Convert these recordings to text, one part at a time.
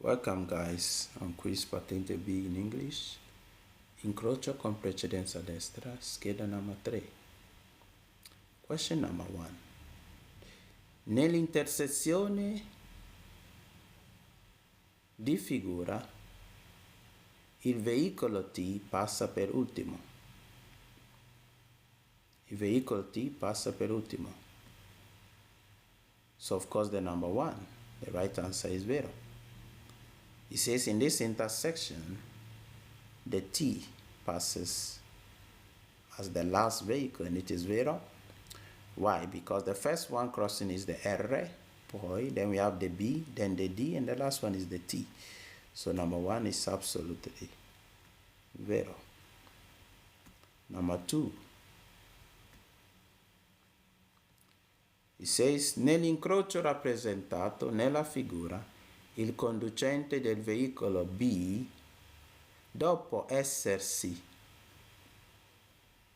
Welcome guys on quiz Patente B in English Incrocio con precedenza destra, scheda number 3. Question number 1. Nell'intersezione di figura il veicolo T passa per ultimo. Il veicolo T passa per ultimo. So of course the number 1, the right answer is vero. It says in this intersection, the T passes as the last vehicle, and it is vero. Why? Because the first one crossing is the R, poi, then we have the B, then the D, and the last one is the T. So number 1 is absolutely vero. Number 2. It says, nell'incrocio rappresentato nella figura, il conducente del veicolo B, dopo essersi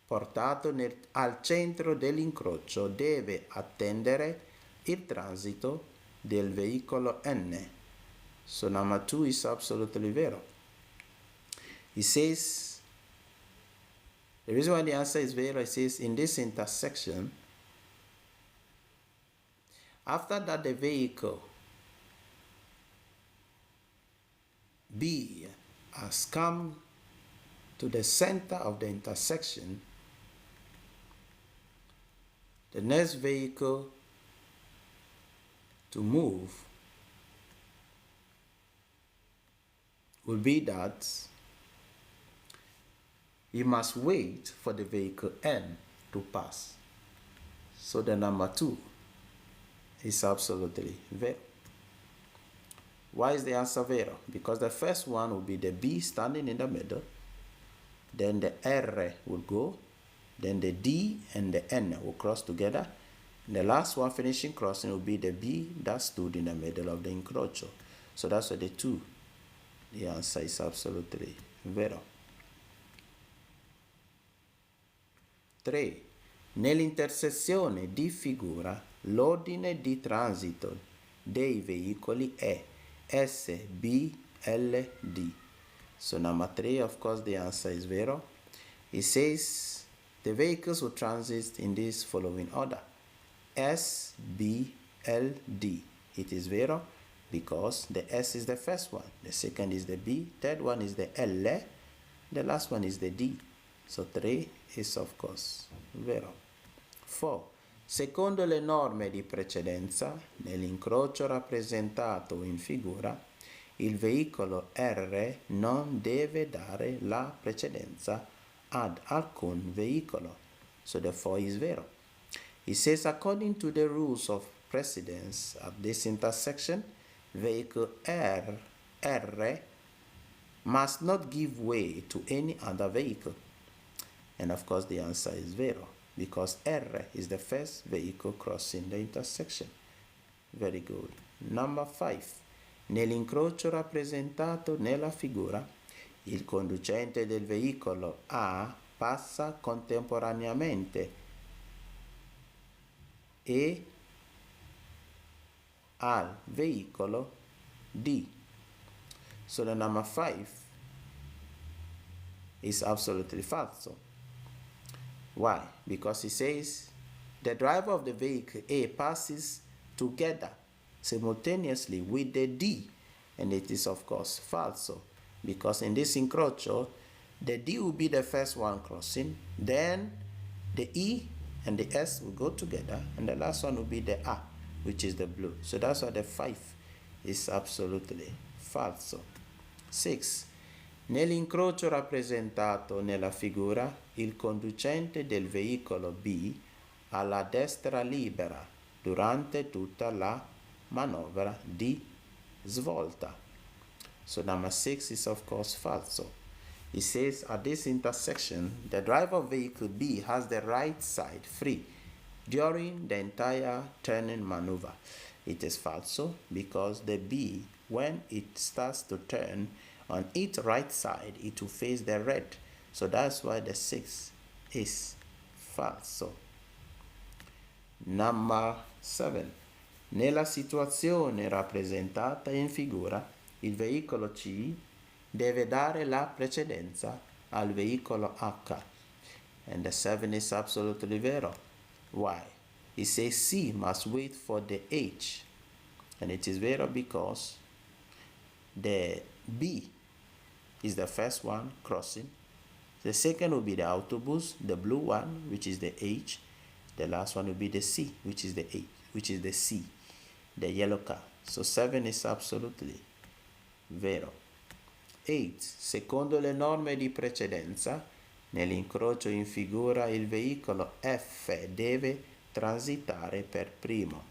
portato al centro dell'incrocio, deve attendere il transito del veicolo N. So number 2 is absolutely vero. It says, the reason why the answer is vero, it says, in this intersection, after that the vehicle B has come to the center of the intersection, the next vehicle to move will be that you must wait for the vehicle N to pass. So the number 2 is absolutely vero. Why is the answer vero? Because the first one will be the B standing in the middle, then the R will go, then the D and the N will cross together, and the last one finishing crossing will be the B that stood in the middle of the incrocio. So that's why the 2. The answer is absolutely vero. 3. Nell'intersezione di figura, l'ordine di transito dei veicoli è S, B, L, D. So number 3, of course, the answer is vero. It says the vehicles will transit in this following order: S, B, L, D. It is vero because the S is the first one, the second is the B, third one is the L, the last one is the D. So 3 is of course vero. 4. Secondo le norme di precedenza, nell'incrocio rappresentato in figura, il veicolo R non deve dare la precedenza ad alcun veicolo. So the 4 is vero. It says, according to the rules of precedence at this intersection, vehicle R must not give way to any other vehicle. And of course the answer is vero, because R is the first vehicle crossing the intersection. Very good. Number 5. Nell'incrocio rappresentato nella figura, il conducente del veicolo A passa contemporaneamente e al veicolo D. So the number 5 is absolutely false. Why? Because it says the driver of the vehicle A passes together simultaneously with the D, and it is of course false, because in this incrocio the D will be the first one crossing, then the E and the S will go together, and the last one will be the A, which is the blue. So that's why the 5 is absolutely false. 6. Nell'incrocio rappresentato nella figura, il conducente del veicolo B ha la destra libera durante tutta la manovra di svolta. So number 6 is of course false. It says at this intersection, the driver of vehicle B has the right side free during the entire turning maneuver. It is false because the B, when it starts to turn, on its right side, it will face the red. So that's why the 6 is false. Number 7. Nella situazione rappresentata in figura, il veicolo C deve dare la precedenza al veicolo H. And the 7 is absolutely vero. Why? It says C must wait for the H. And it is vero because the B is the first one crossing. The second will be the autobus, the blue one, which is the H. The last one will be the C, which is the H, which is the C, the yellow car. So 7 is absolutely vero. 8. Secondo le norme di precedenza, nell'incrocio in figura il veicolo F deve transitare per primo.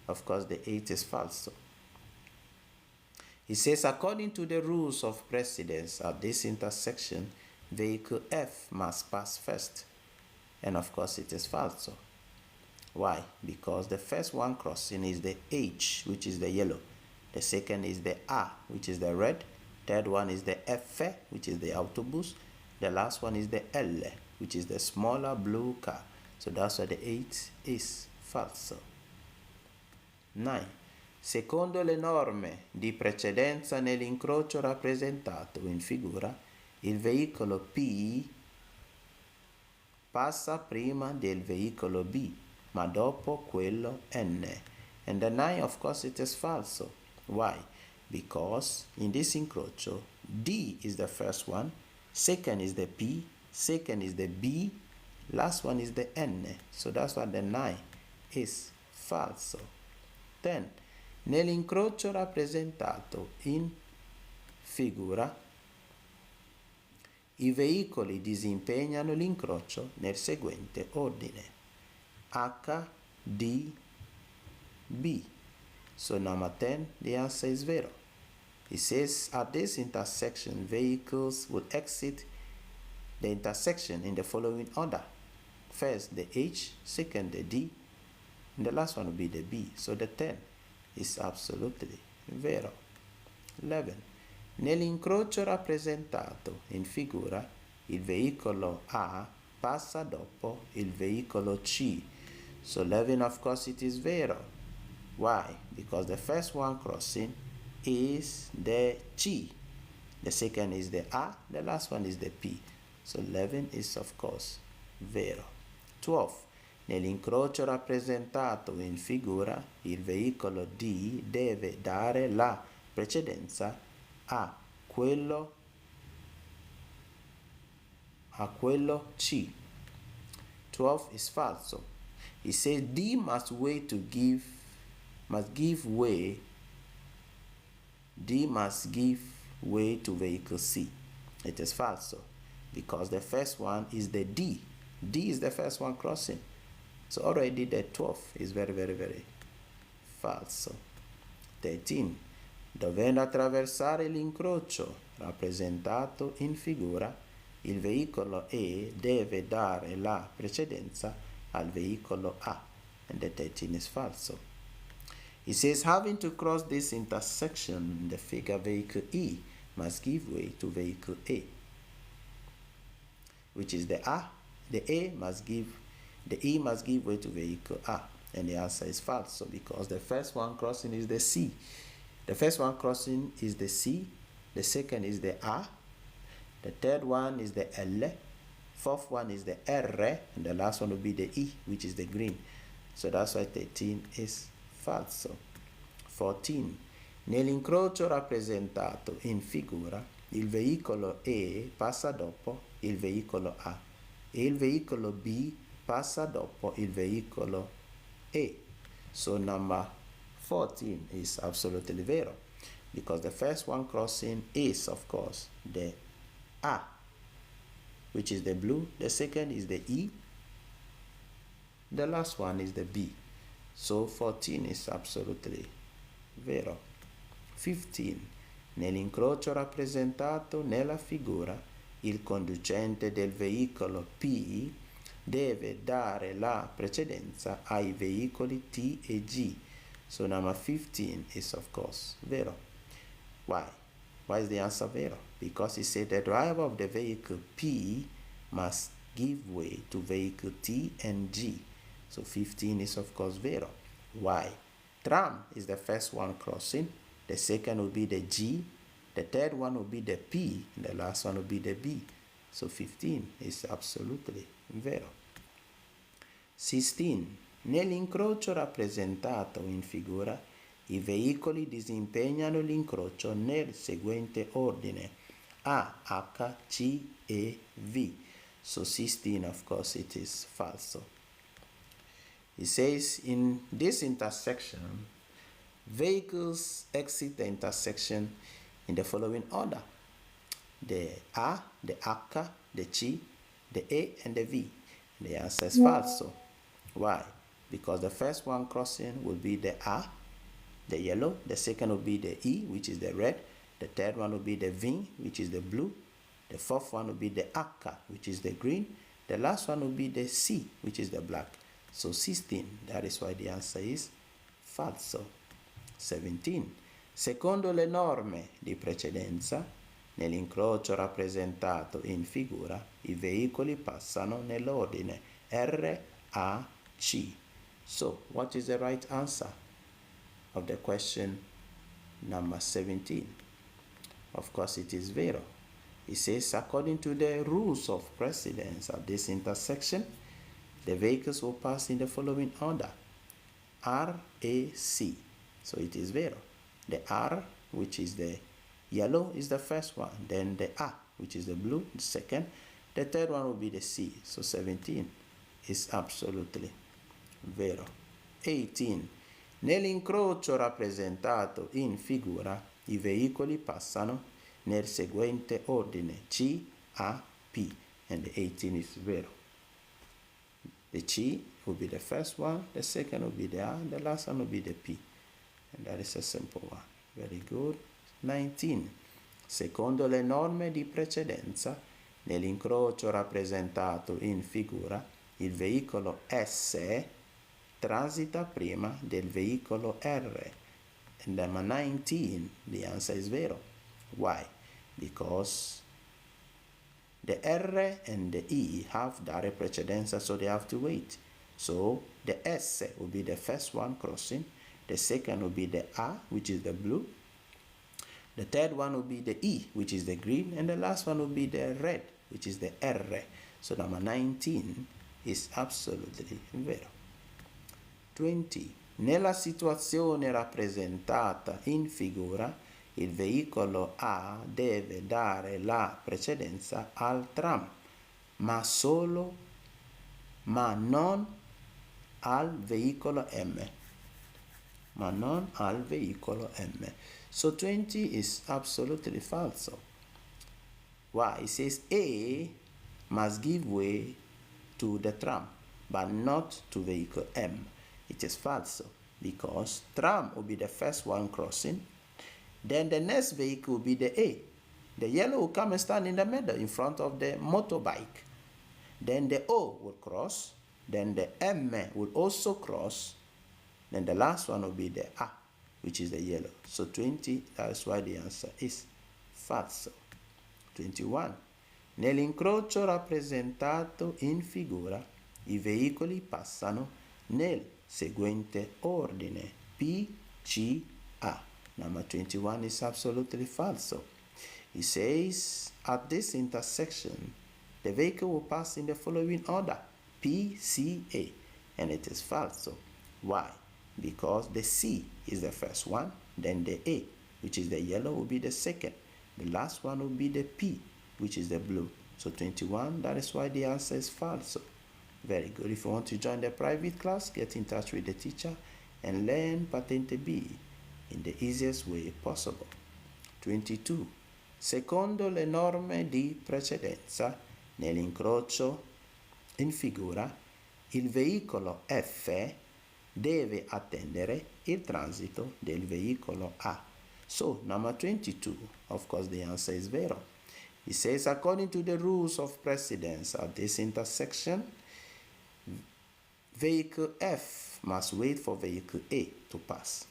Of course, the 8 is falso. It says, according to the rules of precedence at this intersection, vehicle F must pass first. And of course, it is falso. Why? Because the first one crossing is the H, which is the yellow. The second is the A, which is the red. Third one is the F, which is the autobus. The last one is the L, which is the smaller blue car. So that's why the 8 is falso. 9. Secondo le norme di precedenza nell'incrocio rappresentato in figura, il veicolo P passa prima del veicolo B, ma dopo quello N. And the 9, of course, it is falso. Why? Because in this incrocio, D is the first one, second is the P, second is the B, last one is the N. So that's why the 9 is falso. 10. Nell'incrocio rappresentato in figura, i veicoli disimpegnano l'incrocio nel seguente ordine: H, D, B. So number 10, the answer is vero. It says at this intersection, vehicles would exit the intersection in the following order. First, the H, second, the D, and the last one will be the B. So the 10 is absolutely vero. 11. Nell'incrocio rappresentato in figura, il veicolo A passa dopo il veicolo C. So 11, of course, it is vero. Why? Because the first one crossing is the C. The second is the A. The last one is the P. So 11 is, of course, vero. 12. Nell'incrocio rappresentato in figura, il veicolo D deve dare la precedenza a quello C. 12 is falso. It says D must give way to vehicle C. It is falso because the first one is the D. D is the first one crossing. So already the 12 is very, very, very falso. 13. Dovendo attraversare l'incrocio rappresentato in figura, il veicolo E deve dare la precedenza al veicolo A. And the 13 is falso. It says, having to cross this intersection in the figure, vehicle E must give way to vehicle A, which is the A. The E must give way to vehicle A. And the answer is falso because the first one crossing is the C. The first one crossing is the C. The second is the A. The third one is the L. Fourth one is the R. And the last one will be the E, which is the green. So that's why 13 is falso. 14. Nell'incrocio rappresentato in figura, il veicolo E passa dopo il veicolo A e il veicolo B passa dopo il veicolo E. So number 14 is absolutely vero because the first one crossing is, of course, the A, which is the blue. The second is the E. The last one is the B. So 14 is absolutely vero. 15. Nell'incrocio rappresentato nella figura, il conducente del veicolo P deve dare la precedenza ai veicoli T e G. So number 15 is, of course, vero. Why? Why is the answer vero? Because it said the driver of the vehicle P must give way to vehicle T and G. So 15 is, of course, vero. Why? Tram is the first one crossing. the second will be the G, the third one will be the P, and the last one will be the B. So 15 is absolutely vero. 16. Nell'incrocio rappresentato in figura, i veicoli disimpegnano l'incrocio nel seguente ordine: A, H, C, E, V. So 16, of course, it is falso. It says in this intersection, vehicles exit the intersection in the following order: the A, the H, the C, the A, and the V. The answer is falso. Why? Because the first one crossing will be the A, the yellow. The second will be the E, which is the red. The third one will be the V, which is the blue. The fourth one will be the H, which is the green. The last one will be the C, which is the black. So 16, that is why the answer is falso. 17. Secondo le norme di precedenza, nell'incrocio rappresentato in figura, i veicoli passano nell'ordine R, A, C. So, what is the right answer of the question number 17? Of course, it is vero. It says, according to the rules of precedence at this intersection, the vehicles will pass in the following order: R, A, C. So it is vero. The R, which is the yellow, is the first one. Then the A, which is the blue, the second. The third one will be the C. So 17 is absolutely vero. 18. Nell'incrocio rappresentato in figura, i veicoli passano nel seguente ordine: C, A, P. And the 18 is vero. The C will be the first one, the second will be the A, the last one will be the P. And that is a simple one. Very good. 19. Secondo le norme di precedenza, nell'incrocio rappresentato in figura, il veicolo S transita prima del veicolo R. And number 19, the answer is vero. Why? Because the R and the E have direct precedenza, so they have to wait. So the S will be the first one crossing. The second will be the A, which is the blue. The third one will be the E, which is the green. And the last one will be the red, which is the R. So number 19 is absolutely vero. 20. Nella situazione rappresentata in figura, il veicolo A deve dare la precedenza al tram, ma non al veicolo M. Ma non al veicolo M. So 20 is absolutely falso. Why? It says A must give way to the tram, but not to vehicle M. It is falso because tram will be the first one crossing. Then the next vehicle will be the A. The yellow will come and stand in the middle in front of the motorbike. Then the O will cross. Then the M will also cross. Then the last one will be the A, which is the yellow. So 20, that's why the answer is falso. 21. Nell'incrocio rappresentato in figura, i veicoli passano nel seguente ordine: P, C, A. Number 21 is absolutely falso. It says, at this intersection, the vehicle will pass in the following order: P, C, A. And it is falso. Why? Because the C is the first one, then the A, which is the yellow, will be the second. The last one will be the P, which is the blue. So 21, that is why the answer is falso. Very good. If you want to join the private class, get in touch with the teacher and learn Patente B in the easiest way possible. 22. Secondo le norme di precedenza, nell'incrocio in figura, il veicolo F deve attendere il transito del veicolo A. So, number 22, of course, the answer is vero. It says, according to the rules of precedence at this intersection, vehicle F must wait for vehicle A to pass.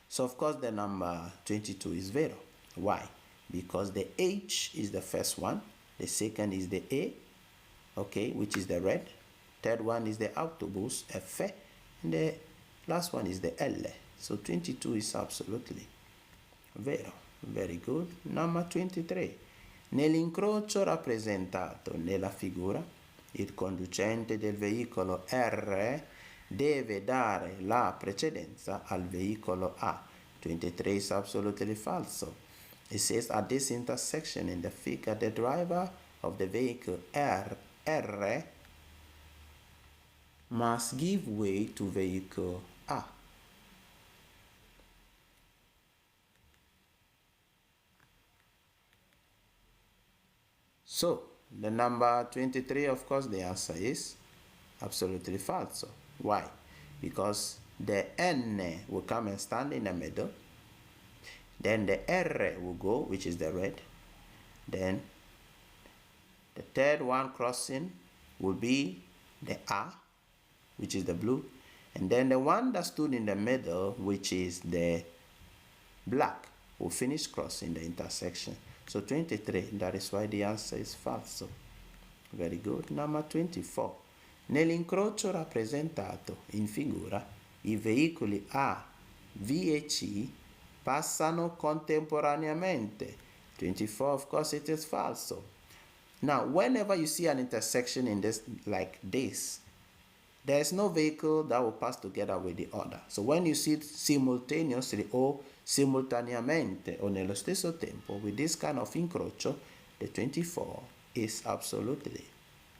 So, of course, the number 22 is vero. Why? Because the H is the first one, the second is the A, okay, which is the red, third one is the autobus, F, and the last one is the L, So 22 is absolutely vero. Very good. Number 23. Nell'incrocio rappresentato nella figura, il conducente del veicolo R deve dare la precedenza al veicolo A. 23 is absolutely falso. It says at this intersection in the figure, the driver of the vehicle R must give way to vehicle A. So, the number 23, of course, the answer is absolutely false. Why? Because the N will come and stand in the middle. Then the R will go, which is the red. Then the third one crossing will be the A, which is the blue. And then the one that stood in the middle, which is the black, will finish crossing the intersection. So 23, that is why the answer is false. Very good. Number 24. Nell'incrocio rappresentato in figura, i veicoli A, V e C passano contemporaneamente. 24, of course, it is false. Now, whenever you see an intersection in this, like this, there is no vehicle that will pass together with the other. So when you see it simultaneously or simultaneamente o nello stesso tempo with this kind of incrocio, the 24 is absolutely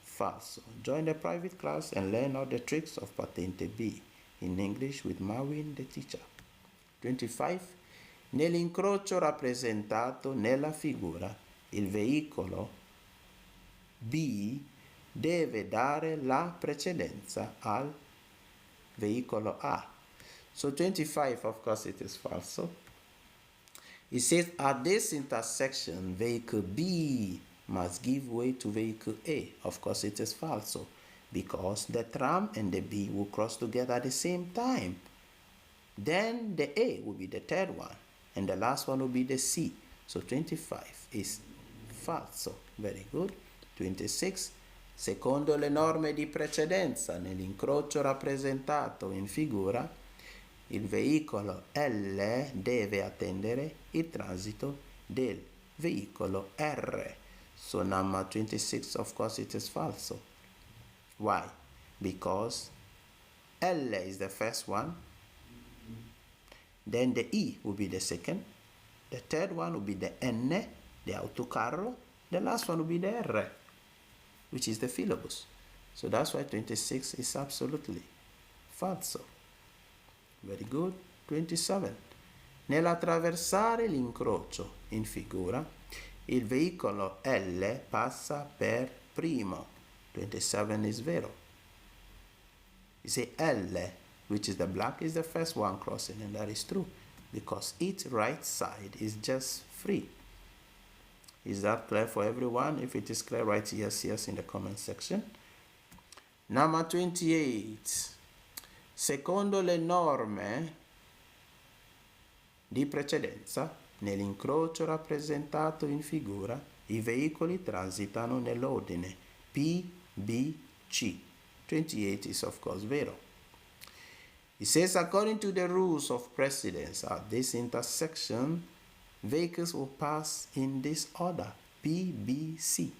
false. Join the private class and learn all the tricks of Patente B in English with Marvin, the teacher. 25. Nell'incrocio rappresentato nella figura, il veicolo B deve dare la precedenza al veicolo A. So 25, of course, it is false. It says at this intersection, vehicle B must give way to vehicle A. Of course, it is false because the tram and the B will cross together at the same time. Then the A will be the third one, and the last one will be the C. So 25 is false. Very good. 26. Secondo le norme di precedenza nell'incrocio rappresentato in figura, il veicolo L deve attendere il transito del veicolo R. So number 26, of course, it is false. Why? Because L is the first one, then the E will be the second, the third one will be the N, the autocarro, the last one will be the R, which is the filobus. So that's why 26 is absolutely false. Very good. 27. Nell'attraversare l'incrocio in figura, il veicolo L passa per primo. 27 is vero. You say L, which is the black, is the first one crossing, and that is true because its right side is just free. Is that clear for everyone? If it is clear, write yes, yes in the comment section. Number 28. Secondo le norme di precedenza, nell'incrocio rappresentato in figura, i veicoli transitano nell'ordine P, B, C. 28 is of course vero. It says according to the rules of precedence at this intersection, vehicles will pass in this order, P, B, C,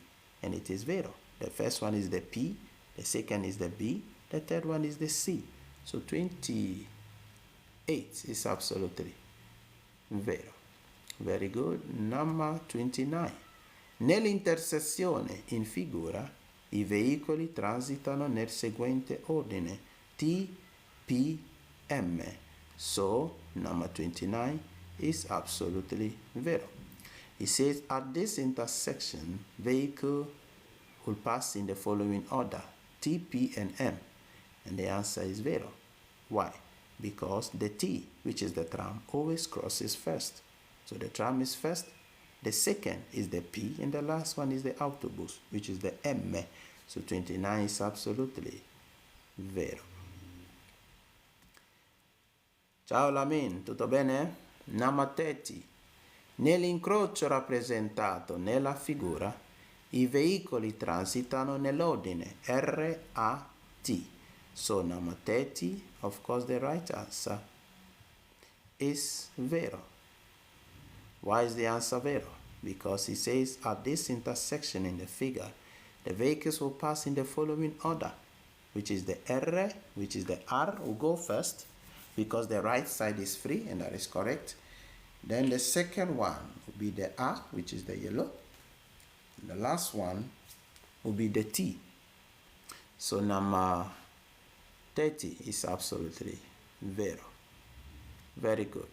and it is vero. The first one is the P, the second is the B, the third one is the C. So 28 is absolutely vero. Very good. Number 29. Nell'intersezione in figura, i veicoli transitano nel seguente ordine, T, P, M. So number 29 is absolutely vero. It says at this intersection, vehicle will pass in the following order, T, P, and M. And the answer is vero. Why? Because the T, which is the tram, always crosses first. So the tram is first, the second is the P, and the last one is the autobus, which is the M. So 29 is absolutely vero. Ciao Lamin, tutto bene? Number 30. Nell'incrocio rappresentato nella figura, i veicoli transitano nell'ordine R, A, T. So number 30, of course, the right answer is vero. Why is the answer vero? Because it says at this intersection in the figure, the vehicles will pass in the following order, which is the R, which is the R will go first because the right side is free, and that is correct. Then the second one will be the A, which is the yellow. The last one will be the T. So number 30 is absolutely vero. Very good.